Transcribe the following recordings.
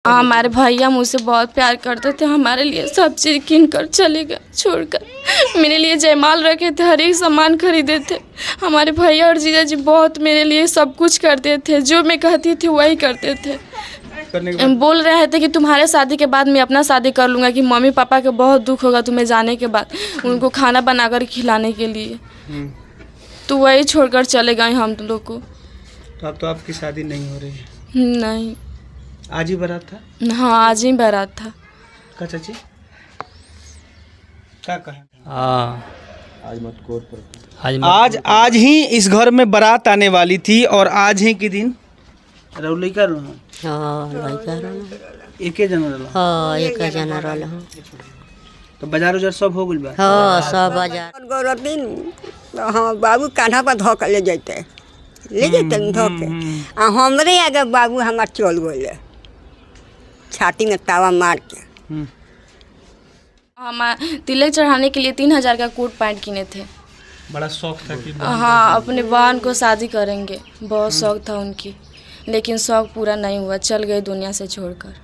हमारे भैया मुझसे बहुत प्यार करते थे, हमारे लिए सब चीज़ किन कर चले गए छोड़कर। मेरे लिए जयमाल रखे थे, हर एक सामान खरीदे थे। हमारे भैया और जीजा जी बहुत मेरे लिए सब कुछ करते थे, जो मैं कहती थी वही करते थे। बोल रहे थे कि तुम्हारे शादी के बाद मैं अपना शादी कर लूँगा, कि मम्मी पापा के बहुत दुख होगा तुम्हें जाने के बाद, उनको खाना बनाकर खिलाने के लिए। तो वही छोड़कर चले गए हम लोग को। तो अब तो आपकी शादी नहीं हो रही है? नहीं। आज ही बारात था? हाँ, आज ही बारात था। का चाची क्या कहें? आज ही इस घर में बारात आने वाली थी और आज ही के दिन लड़का एक जना रहल। तो बाजार उजार सब हो गइल बा? हाँ, सब बाजार दिन हाँ बाबू कान्हा पर धो के ले जाते धो के हमरे आगे बाबू हमार चल गए छाती में तावा मार के। हम तिलक चढ़ाने के लिए 3000 का कोट पैंट किने थे। बड़ा शौक था कि हाँ, अपने बहन को शादी करेंगे, बहुत शौक था उनकी, लेकिन शौक पूरा नहीं हुआ, चल गए दुनिया से छोड़कर।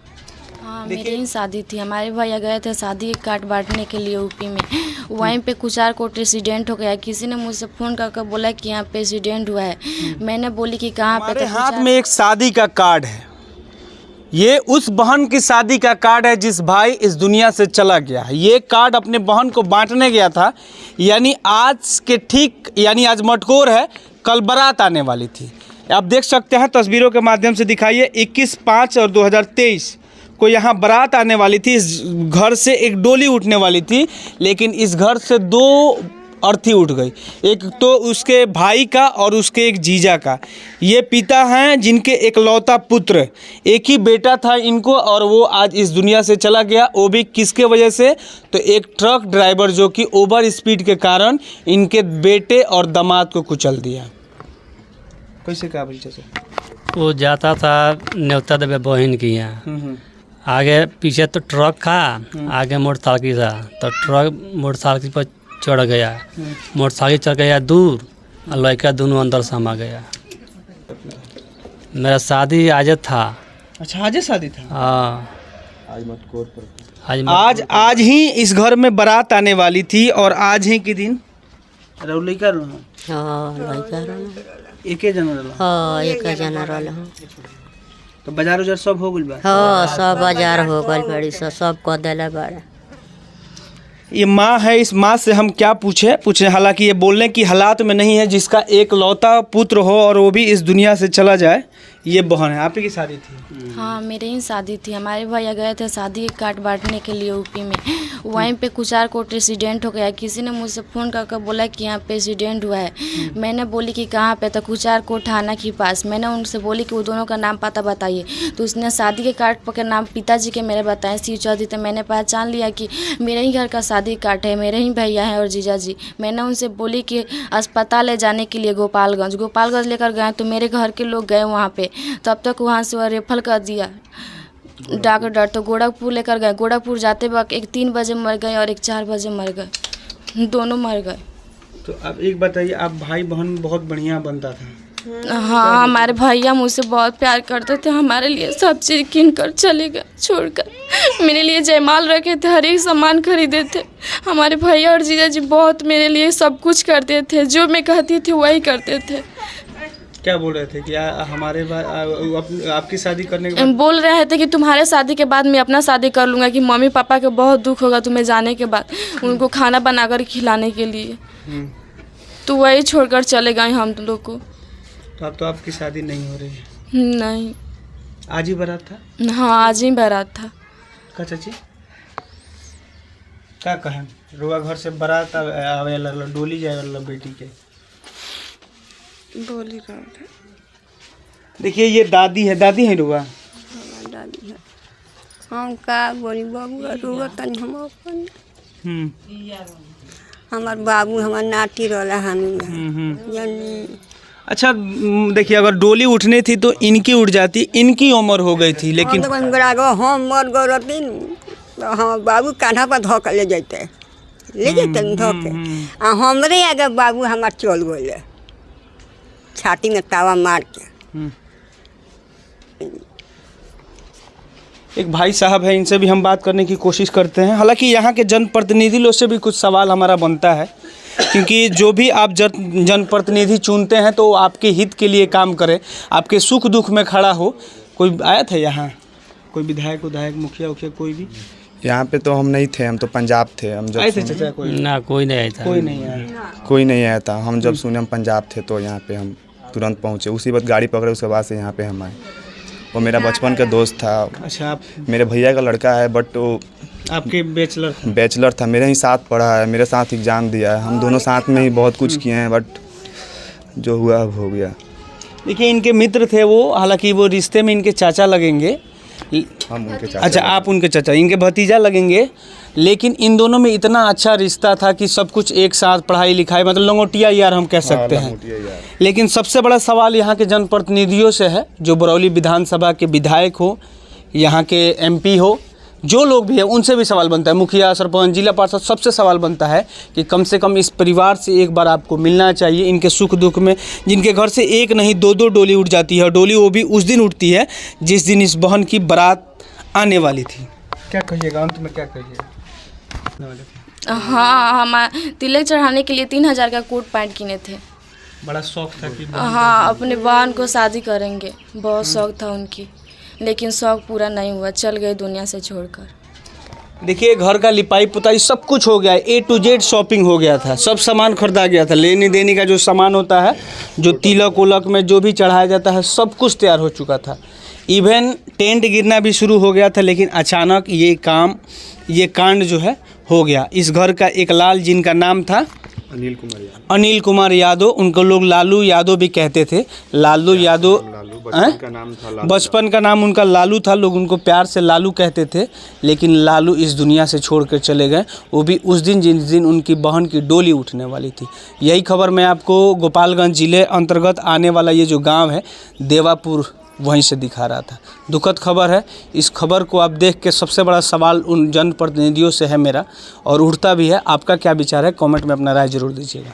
हाँ, मेरी ही शादी थी। हमारे भैया गए थे शादी कार्ड बांटने के लिए यूपी में, वहीं पे कुचार कोट एक्सीडेंट हो गया। किसी ने मुझसे फ़ोन करके बोला कि यहाँ पे एक्सीडेंट हुआ है। मैंने बोली कि कहाँ पे? तो हाथ में एक शादी का कार्ड है, ये उस बहन की शादी का कार्ड है जिस भाई इस दुनिया से चला गया है। ये कार्ड अपने बहन को बांटने गया था, यानी आज के ठीक, यानी आज मटकोर है, कल बारात आने वाली थी। आप देख सकते हैं तस्वीरों के माध्यम से दिखाइए, 21/5 और 2023 को यहाँ बारात आने वाली थी। इस घर से एक डोली उठने वाली थी, लेकिन इस घर से 2 अर्थी उठ गई, एक तो उसके भाई का और उसके एक जीजा का। ये पिता हैं जिनके एकलौता पुत्र, एक ही बेटा था इनको, और वो आज इस दुनिया से चला गया। वो भी किसके वजह से? तो एक ट्रक ड्राइवर जो कि ओवर स्पीड के कारण इनके बेटे और दामाद को कुचल दिया। कैसे कहा बच्चे से? वो जाता था न्योता देवे बहन की यहाँ, आगे पीछे तो ट्रक था, आगे मोटरसाइकिल था, तो ट्रक मोटरसाइकिल पर चढ़ गया, मोटरसाइकिल चढ़ गया दूर, और लड़का दोनों अंदर समा गया। मेरा शादी आज था। अच्छा, आज शादी था? हाँ, आज ही इस घर में बारात आने वाली थी और आज ही के दिन लड़का एक जना रहल। तो बाजार उजार सब हो गइल बा? हाँ, सब बाजार हो गए बड़ी सब कह दिला बड़ा। ये माँ है, इस माँ से हम क्या पूछे, हालांकि ये बोलने की हालात में नहीं है, जिसका एक लौता पुत्र हो और वो भी इस दुनिया से चला जाए। ये बहन है, आप ही की शादी थी? हाँ, मेरी ही शादी थी। हमारे भैया गए थे शादी कार्ड बांटने के लिए यूपी में, वहीं पे कुचार कोट एक्सीडेंट हो गया। किसी ने मुझसे फ़ोन करके बोला कि यहाँ पे एक्सीडेंट हुआ है। मैंने बोली कि कहाँ पे? तो कुचार कोट थाना के पास। मैंने उनसे बोली कि वो दोनों का नाम पता बताइए, तो उसने शादी के कार्ड के नाम पिताजी के मेरे बताए, शिव चौधरी। तो मैंने पहचान लिया कि मेरे ही घर का शादी कार्ड है, मेरे ही भैया हैं और जीजा जी। मैंने उनसे बोली कि अस्पताल ले जाने के लिए गोपालगंज लेकर गए, तो मेरे घर के लोग गए वहाँ पे, तब तक वहाँ से वह रेफर कर दिया डॉक्टर। तो गोरखपुर लेकर गए, गोरखपुर जाते वक्त एक 3 बजे मर गए और एक 4 बजे मर गए, दोनों मर गए। तो अब एक बताइए, आप भाई बहन बहुत बढ़िया बनता था? हाँ, हमारे भैया मुझसे बहुत प्यार करते थे, हमारे लिए सब चीज़ किन कर चले गए छोड़कर। मेरे लिए जयमाल रखे थे, हर एक सामान खरीदे थे। हमारे भैया और जीजा जी बहुत मेरे लिए सब कुछ करते थे, जो मैं कहती थी वही करते थे। क्या बोल रहे थे कि हमारे आपकी शादी करने के बाद? बोल रहे थे कि तुम्हारे शादी के बाद मैं अपना शादी कर लूँगा, कि मम्मी पापा के बहुत दुख होगा तुम्हें जाने के बाद, उनको खाना बनाकर खिलाने के लिए। तो वही छोड़कर चले गए हम लोग को। तो अब तो आपकी शादी नहीं हो रही है? नहीं। आज ही बारात था? हाँ, आज ही बारात था। का चाची क्या कहें? रुआ घर से बारात आवे ला, डोली जाए वाला बेटी के बोली रहा। देखिए, ये दादी है रुआ? दादी है। हम का बोली बाबू रुआ तनी हम अपन हमार बाबू हमार नाती रहला हमी। अच्छा, देखिए, अगर डोली उठनी थी तो इनकी उठ जाती, इनकी उम्र हो गई थी, लेकिन हम मर गए दिन हम बाबू कान्हा पर धो के ले जाते धो के हमरे आगे बाबू हमार चल गए छाती में तावा मार के। एक भाई साहब हैं, इनसे भी हम बात करने की कोशिश करते हैं। हालांकि यहाँ के जनप्रतिनिधि लोग से भी कुछ सवाल हमारा बनता है, क्योंकि जो भी आप जनप्रतिनिधि चुनते हैं तो आपके हित के लिए काम करे, आपके सुख दुख में खड़ा हो। कोई आया था यहाँ, कोई विधायक मुखिया उखिया कोई भी? यहाँ पे तो हम नहीं थे, हम तो पंजाब थे। हम जब आए थे चाचा? कोई ना, कोई नहीं आया था। कोई नहीं आया, कोई नहीं आया था। हम जब सुने हम पंजाब थे तो यहाँ पे हम तुरंत पहुँचे, उसी वक्त गाड़ी पकड़े, उसके बाद से यहाँ पे हम आए। वो मेरा बचपन का दोस्त था। अच्छा, आप मेरे भैया का लड़का है, बट वो आपके बैचलर था, मेरे ही साथ पढ़ा है, मेरे साथ एग्ज़ाम दिया है, हम दोनों साथ में ही बहुत कुछ किए हैं, बट जो हुआ अब हो गया। देखिए, इनके मित्र थे वो, हालांकि वो रिश्ते में इनके चाचा लगेंगे। हम उनके चाचा। अच्छा, आप उनके चाचा, इनके भतीजा लगेंगे। लेकिन इन दोनों में इतना अच्छा रिश्ता था कि सब कुछ एक साथ, पढ़ाई लिखाई, मतलब लंगोटिया यार हम कह सकते हैं। लेकिन सबसे बड़ा सवाल यहाँ के जनप्रतिनिधियों से है, जो बरौली विधानसभा के विधायक हो, यहाँ के MP हो, जो लोग भी हैं उनसे भी सवाल बनता है। मुखिया, सरपंच, जिला पार्षद, सबसे सवाल बनता है कि कम से कम इस परिवार से एक बार आपको मिलना चाहिए। इनके सुख दुख में, जिनके घर से एक नहीं दो डोली उठ जाती है, डोली वो भी उस दिन उठती है जिस दिन इस बहन की बारात आने वाली थी। क्या कहिएगा अंत में, क्या कहिएगा? हाँ, हम तिलक चढ़ाने के लिए 3000 का कोट पैंट किने थे। बड़ा शौक था कि हाँ, अपने बहन को शादी करेंगे, बहुत शौक था उनकी, लेकिन शौक पूरा नहीं हुआ, चल गए दुनिया से छोड़कर। देखिए, घर का लिपाई पुताई सब कुछ हो गया है, A to Z शॉपिंग हो गया था, सब सामान खरीदा गया था, लेने देने का जो सामान होता है, जो तिलक उलक में जो भी चढ़ाया जाता है, सब कुछ तैयार हो चुका था। इवन टेंट गिरना भी शुरू हो गया था, लेकिन अचानक ये कांड जो है हो गया। इस घर का एक लाल, जिनका नाम था अनिल कुमार यादव, उनको लोग लालू यादव भी कहते थे। लालू यादव, बचपन का नाम उनका लालू था, लोग उनको प्यार से लालू कहते थे। लेकिन लालू इस दुनिया से छोड़कर चले गए, वो भी उस दिन जिस दिन उनकी बहन की डोली उठने वाली थी। यही खबर मैं आपको गोपालगंज जिले अंतर्गत आने वाला ये जो गांव है देवापुर, वहीं से दिखा रहा था। दुखद खबर है। इस खबर को आप देख के सबसे बड़ा सवाल उन जनप्रतिनिधियों से है मेरा, और उठता भी है। आपका क्या विचार है, कमेंट में अपना राय जरूर दीजिएगा।